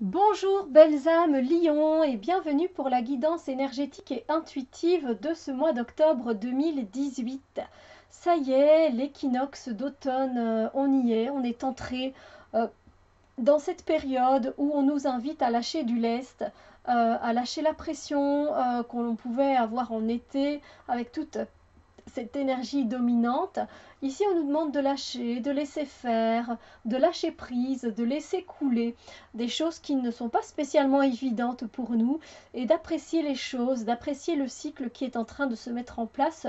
Bonjour belles âmes lions et bienvenue pour la guidance énergétique et intuitive de ce mois d'octobre 2018. Ça y est, l'équinoxe d'automne, on y est, on est entré euh, dans cette période où on nous invite à lâcher du lest, à lâcher la pression qu'on pouvait avoir en été avec toute cette énergie dominante. Ici, on nous demande de lâcher, de laisser faire, de lâcher prise, de laisser couler des choses qui ne sont pas spécialement évidentes pour nous et d'apprécier les choses, d'apprécier le cycle qui est en train de se mettre en place,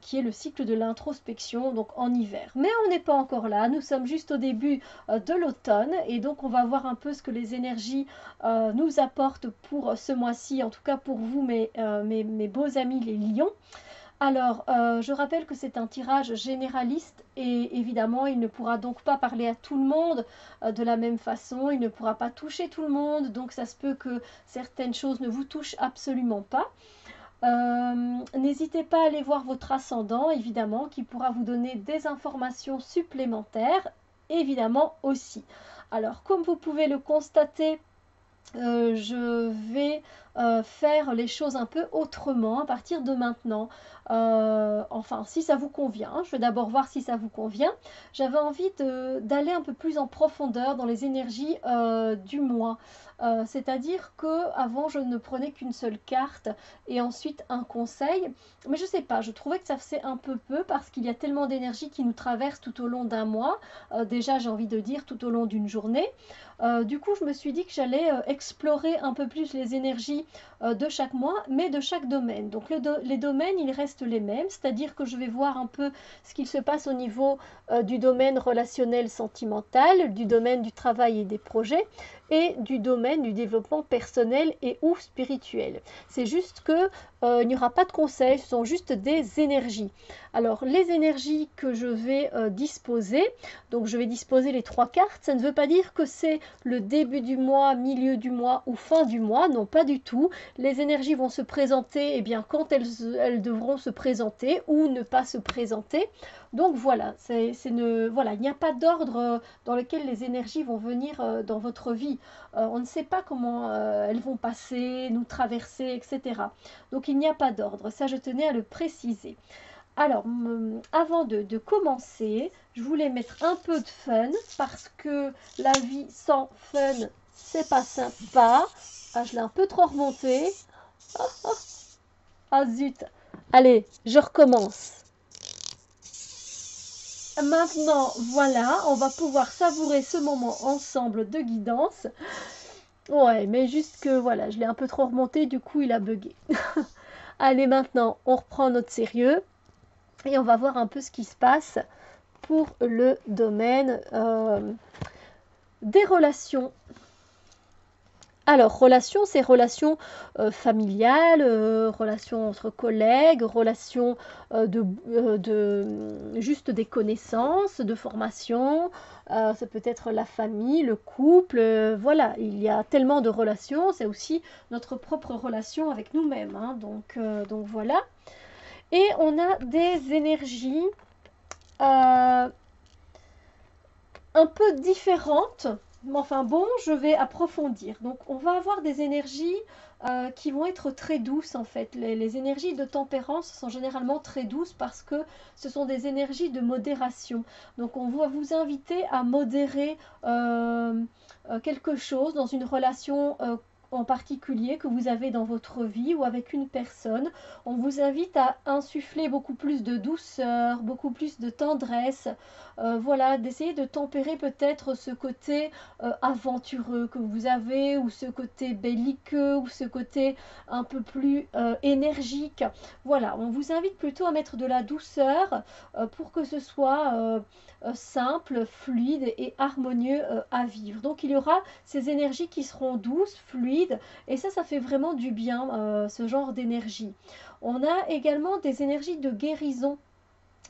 qui est le cycle de l'introspection, donc en hiver. Mais on n'est pas encore là, nous sommes juste au début de l'automne et donc on va voir un peu ce que les énergies nous apportent pour ce mois-ci, en tout cas pour vous, mes beaux amis les lions. Alors, je rappelle que c'est un tirage généraliste et évidemment, il ne pourra donc pas parler à tout le monde de la même façon, il ne pourra pas toucher tout le monde, donc ça se peut que certaines choses ne vous touchent absolument pas. N'hésitez pas à aller voir votre ascendant, évidemment, qui pourra vous donner des informations supplémentaires, évidemment aussi. Alors, comme vous pouvez le constater, je vais faire les choses un peu autrement à partir de maintenant. Enfin, si ça vous convient, je vais d'abord voir si ça vous convient. J'avais envie d'aller un peu plus en profondeur dans les énergies du mois. C'est-à-dire que avant je ne prenais qu'une seule carte et ensuite un conseil. Mais je sais pas, je trouvais que ça faisait un peu parce qu'il y a tellement d'énergie qui nous traverse tout au long d'un mois. Déjà, j'ai envie de dire tout au long d'une journée. Du coup, je me suis dit que j'allais explorer un peu plus les énergies de chaque mois, mais de chaque domaine. Donc les domaines, ils restent les mêmes, c'est-à-dire que je vais voir un peu ce qu'il se passe au niveau du domaine relationnel sentimental, du domaine du travail et des projets, et du domaine du développement personnel et ou spirituel. C'est juste que il n'y aura pas de conseils, ce sont juste des énergies. Alors les énergies que je vais disposer, donc je vais disposer les trois cartes, ça ne veut pas dire que c'est le début du mois, milieu du mois ou fin du mois, non pas du tout. Les énergies vont se présenter bien, quand elles devront se présenter ou ne pas se présenter. Donc voilà, voilà, il n'y a pas d'ordre dans lequel les énergies vont venir dans votre vie. On ne sait pas comment elles vont passer, nous traverser, etc. Donc il n'y a pas d'ordre, ça je tenais à le préciser. Alors, avant de commencer, je voulais mettre un peu de fun parce que la vie sans fun, c'est pas sympa. Ah, je l'ai un peu trop remonté. Ah zut. Allez, je recommence. Maintenant, voilà, on va pouvoir savourer ce moment ensemble de guidance. Ouais, mais juste que voilà, je l'ai un peu trop remonté, du coup il a bugué. Allez, maintenant, on reprend notre sérieux et on va voir un peu ce qui se passe pour le domaine des relations. Alors, relations, c'est relations familiales, relations entre collègues, relations juste des connaissances, de formation, ça peut être la famille, le couple, voilà, il y a tellement de relations, c'est aussi notre propre relation avec nous-mêmes, hein, donc voilà. Et on a des énergies euh, un peu différentes. Mais enfin bon, je vais approfondir. Donc on va avoir des énergies qui vont être très douces en fait. Les énergies de tempérance sont généralement très douces parce que ce sont des énergies de modération. Donc on va vous inviter à modérer quelque chose dans une relation en particulier que vous avez dans votre vie ou avec une personne. On vous invite à insuffler beaucoup plus de douceur, beaucoup plus de tendresse, voilà, d'essayer de tempérer peut-être ce côté aventureux que vous avez, ou ce côté belliqueux, ou ce côté un peu plus énergique. Voilà, on vous invite plutôt à mettre de la douceur pour que ce soit simple, fluide et harmonieux à vivre. Donc il y aura ces énergies qui seront douces, fluides, et ça fait vraiment du bien, ce genre d'énergie. On a également des énergies de guérison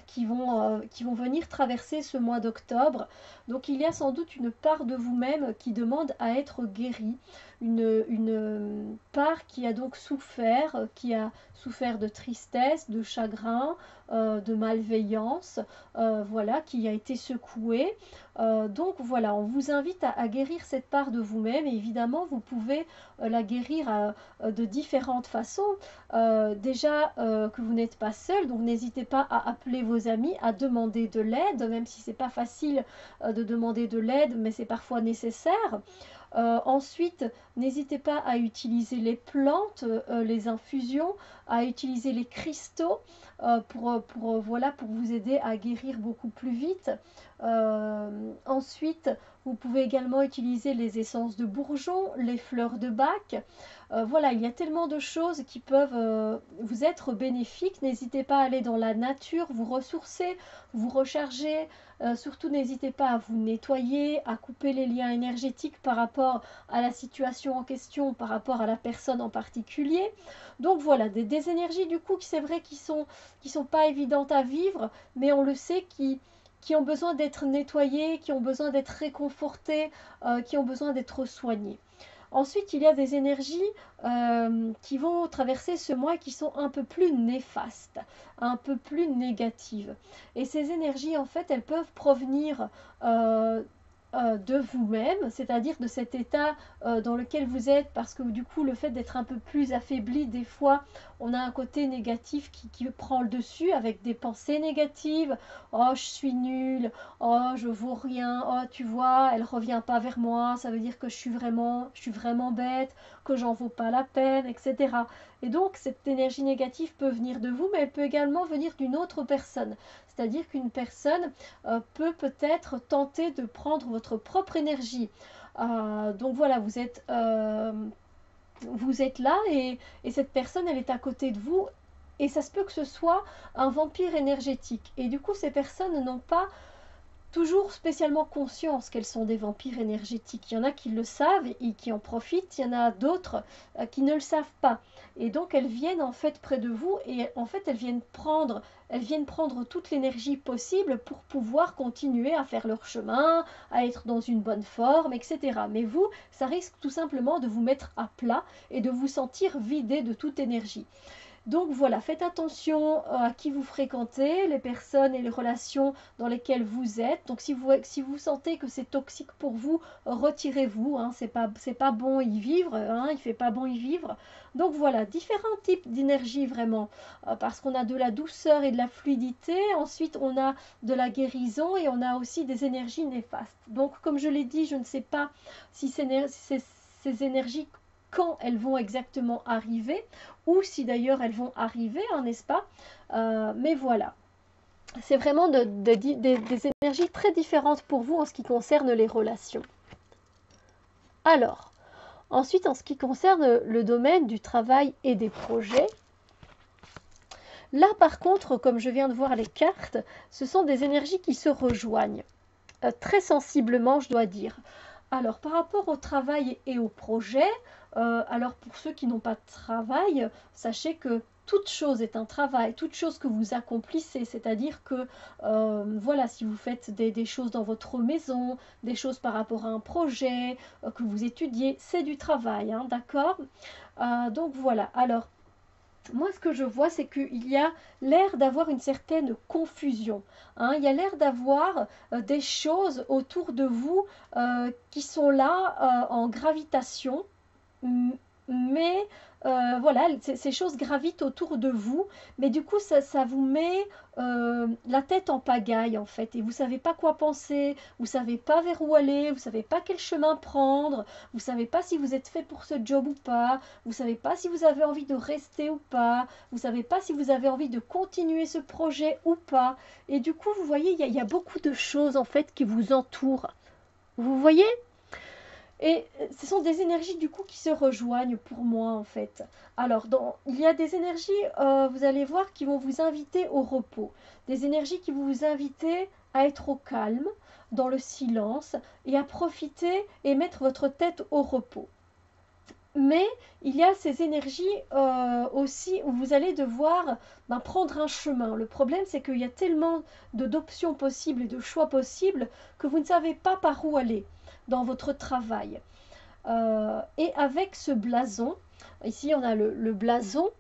qui vont venir traverser ce mois d'octobre. Donc il y a sans doute une part de vous-même qui demande à être guérie, une part qui a donc souffert, qui a souffert de tristesse, de chagrin, de malveillance, voilà, qui a été secouée. Donc voilà, on vous invite à guérir cette part de vous-même. Et évidemment, vous pouvez la guérir de différentes façons. Déjà que vous n'êtes pas seul, donc n'hésitez pas à appeler vos amis, à demander de l'aide, même si c'est pas facile de demander de l'aide, mais c'est parfois nécessaire. Ensuite, n'hésitez pas à utiliser les plantes, les infusions, à utiliser les cristaux voilà, pour vous aider à guérir beaucoup plus vite. Ensuite, vous pouvez également utiliser les essences de bourgeon, les fleurs de bac. Voilà, il y a tellement de choses qui peuvent vous être bénéfiques. N'hésitez pas à aller dans la nature, vous ressourcer, vous recharger. Surtout, n'hésitez pas à vous nettoyer, à couper les liens énergétiques par rapport à la situation en question, par rapport à la personne en particulier. Donc voilà, des énergies du coup, c'est vrai, qui sont pas évidentes à vivre, mais on le sait, qui ont besoin d'être nettoyées, qui ont besoin d'être réconfortées, qui ont besoin d'être soignées. Ensuite, il y a des énergies qui vont traverser ce mois qui sont un peu plus néfastes, un peu plus négatives. Et ces énergies, en fait, elles peuvent provenir de vous-même, c'est-à-dire de cet état dans lequel vous êtes, parce que du coup, le fait d'être un peu plus affaibli, des fois, on a un côté négatif qui prend le dessus avec des pensées négatives. Oh, je suis nulle. Oh, je vaux rien. Oh, tu vois, elle revient pas vers moi. Ça veut dire que je suis vraiment bête, que j'en vaux pas la peine, etc. Et donc, cette énergie négative peut venir de vous, mais elle peut également venir d'une autre personne. C'est-à-dire qu'une personne peut peut-être tenter de prendre votre propre énergie. Donc voilà, vous êtes là et cette personne, elle est à côté de vous. Et ça se peut que ce soit un vampire énergétique. Et du coup, ces personnes n'ont pas toujours spécialement conscience qu'elles sont des vampires énergétiques. Il y en a qui le savent et qui en profitent, il y en a d'autres qui ne le savent pas. Et donc elles viennent en fait près de vous et en fait elles viennent prendre toute l'énergie possible pour pouvoir continuer à faire leur chemin, à être dans une bonne forme, etc. Mais vous, ça risque tout simplement de vous mettre à plat et de vous sentir vidé de toute énergie. Donc voilà, faites attention à qui vous fréquentez, les personnes et les relations dans lesquelles vous êtes. Donc si vous sentez que c'est toxique pour vous, retirez-vous. Hein, c'est pas bon y vivre. Hein, il fait pas bon y vivre. Donc voilà, différents types d'énergie vraiment. Parce qu'on a de la douceur et de la fluidité. Ensuite, on a de la guérison et on a aussi des énergies néfastes. Donc comme je l'ai dit, je ne sais pas si ces énergies, quand elles vont exactement arriver, ou si d'ailleurs elles vont arriver, hein, n'est-ce pas? Mais voilà, c'est vraiment des énergies très différentes pour vous en ce qui concerne les relations. Alors, ensuite, en ce qui concerne le domaine du travail et des projets, là par contre, comme je viens de voir les cartes, ce sont des énergies qui se rejoignent, très sensiblement, je dois dire. Alors, par rapport au travail et au projet, alors pour ceux qui n'ont pas de travail, sachez que toute chose est un travail, toute chose que vous accomplissez, c'est-à-dire que voilà, si vous faites des choses dans votre maison, des choses par rapport à un projet, que vous étudiez, c'est du travail, hein, d'accord? Donc voilà, alors moi, ce que je vois, c'est qu'il y a l'air d'avoir une certaine confusion. Hein. Il y a l'air d'avoir des choses autour de vous qui sont là en gravitation, mais voilà, ces choses gravitent autour de vous, mais du coup, ça vous met la tête en pagaille, en fait, et vous savez pas quoi penser, vous savez pas vers où aller, vous savez pas quel chemin prendre, vous savez pas si vous êtes fait pour ce job ou pas, vous savez pas si vous avez envie de rester ou pas, vous savez pas si vous avez envie de continuer ce projet ou pas, et du coup, vous voyez, il y a beaucoup de choses, en fait, qui vous entourent. Vous voyez? Et ce sont des énergies du coup qui se rejoignent pour moi en fait. Alors il y a des énergies, vous allez voir, qui vont vous inviter au repos. Des énergies qui vont vous inviter à être au calme, dans le silence et à profiter et mettre votre tête au repos. Mais il y a ces énergies aussi où vous allez devoir prendre un chemin. Le problème, c'est qu'il y a tellement d'options possibles et de choix possibles que vous ne savez pas par où aller dans votre travail. Et avec ce blason, ici on a le blason.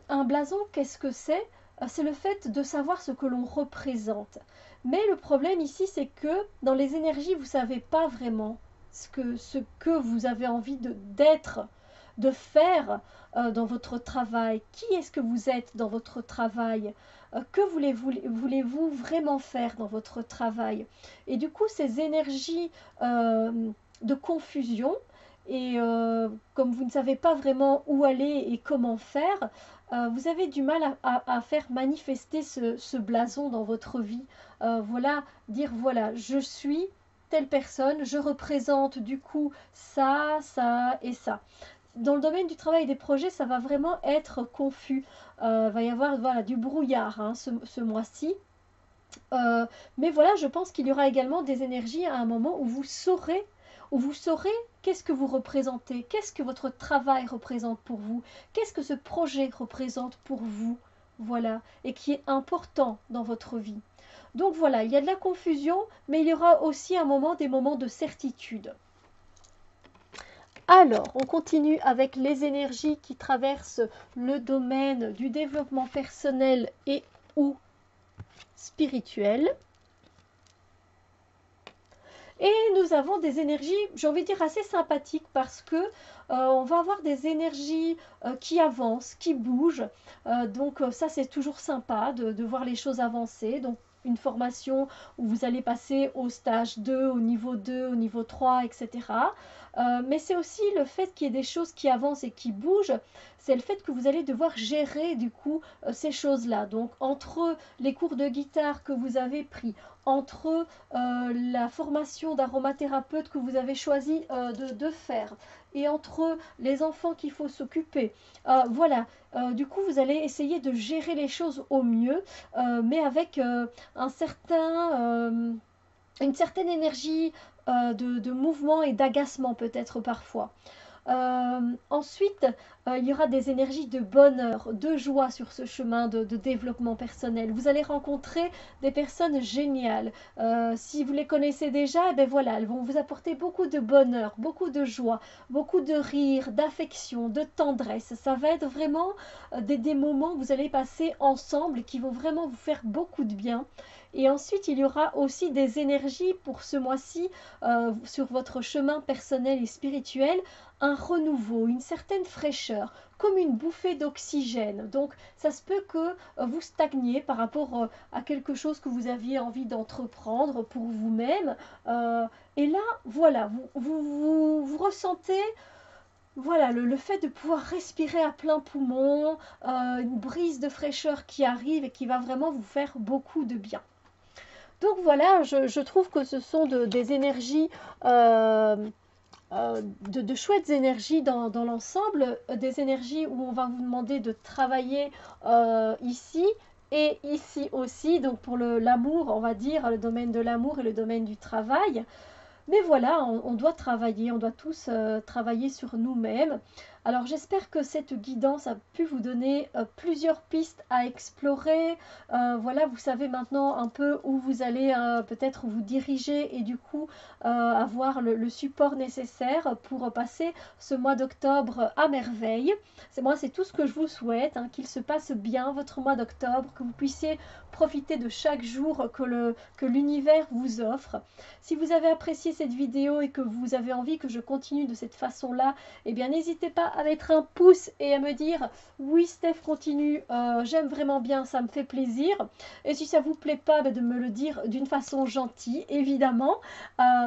Un blason, qu'est-ce que c'est? c'est le fait de savoir ce que l'on représente. Mais le problème ici, c'est que dans les énergies, vous ne savez pas vraiment ce que vous avez envie d'être, de faire dans votre travail. Qui est-ce que vous êtes dans votre travail? Que voulez-vous vraiment faire dans votre travail? Et du coup, ces énergies de confusion, et comme vous ne savez pas vraiment où aller et comment faire, vous avez du mal à faire manifester ce blason dans votre vie. Voilà, dire voilà, je suis telle personne, je représente du coup ça, ça et ça. Dans le domaine du travail et des projets, ça va vraiment être confus. Va y avoir voilà, du brouillard hein, ce mois-ci. Mais voilà, je pense qu'il y aura également des énergies à un moment où vous saurez qu'est-ce que vous représentez, qu'est-ce que votre travail représente pour vous, qu'est-ce que ce projet représente pour vous, voilà, et qui est important dans votre vie. Donc voilà, il y a de la confusion, mais il y aura aussi un moment, des moments de certitude. Alors, on continue avec les énergies qui traversent le domaine du développement personnel et ou spirituel. Et nous avons des énergies, j'ai envie de dire, assez sympathiques parce que on va avoir des énergies qui avancent, qui bougent. Donc ça, c'est toujours sympa de voir les choses avancer. Donc une formation où vous allez passer au stage 2, au niveau 2, au niveau 3, etc. Mais c'est aussi le fait qu'il y ait des choses qui avancent et qui bougent, c'est le fait que vous allez devoir gérer du coup ces choses-là. Donc entre les cours de guitare que vous avez pris, entre la formation d'aromathérapeute que vous avez choisi de faire, et entre les enfants qu'il faut s'occuper, voilà, du coup vous allez essayer de gérer les choses au mieux, mais avec une certaine énergie de mouvement et d'agacement peut-être parfois. Ensuite, il y aura des énergies de bonheur, de joie sur ce chemin de développement personnel. Vous allez rencontrer des personnes géniales. Si vous les connaissez déjà, eh bien voilà, elles vont vous apporter beaucoup de bonheur, beaucoup de joie, beaucoup de rire, d'affection, de tendresse. Ça va être vraiment des moments que vous allez passer ensemble qui vont vraiment vous faire beaucoup de bien. Et ensuite, il y aura aussi des énergies pour ce mois-ci sur votre chemin personnel et spirituel, un renouveau, une certaine fraîcheur, comme une bouffée d'oxygène. Donc, ça se peut que vous stagniez par rapport à quelque chose que vous aviez envie d'entreprendre pour vous-même. Et là, voilà, vous ressentez voilà, le fait de pouvoir respirer à plein poumon, une brise de fraîcheur qui arrive et qui va vraiment vous faire beaucoup de bien. Donc voilà, je trouve que ce sont des énergies, de chouettes énergies dans l'ensemble, des énergies où on va vous demander de travailler ici et ici aussi, donc pour l'amour, on va dire, le domaine de l'amour et le domaine du travail. Mais voilà, on doit travailler, on doit tous travailler sur nous-mêmes. Alors j'espère que cette guidance a pu vous donner plusieurs pistes à explorer. Voilà, vous savez maintenant un peu où vous allez peut-être vous diriger et du coup avoir le support nécessaire pour passer ce mois d'octobre à merveille. C'est tout ce que je vous souhaite, hein, qu'il se passe bien votre mois d'octobre, que vous puissiez profiter de chaque jour que l'univers vous offre. Si vous avez apprécié cette vidéo et que vous avez envie que je continue de cette façon-là, eh bien n'hésitez pas à mettre un pouce et à me dire oui Steph continue, j'aime vraiment bien, ça me fait plaisir. Et si ça vous plaît pas, de me le dire d'une façon gentille, évidemment.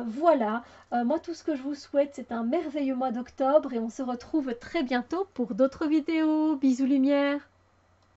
Voilà, moi tout ce que je vous souhaite c'est un merveilleux mois d'octobre et on se retrouve très bientôt pour d'autres vidéos. Bisous lumière.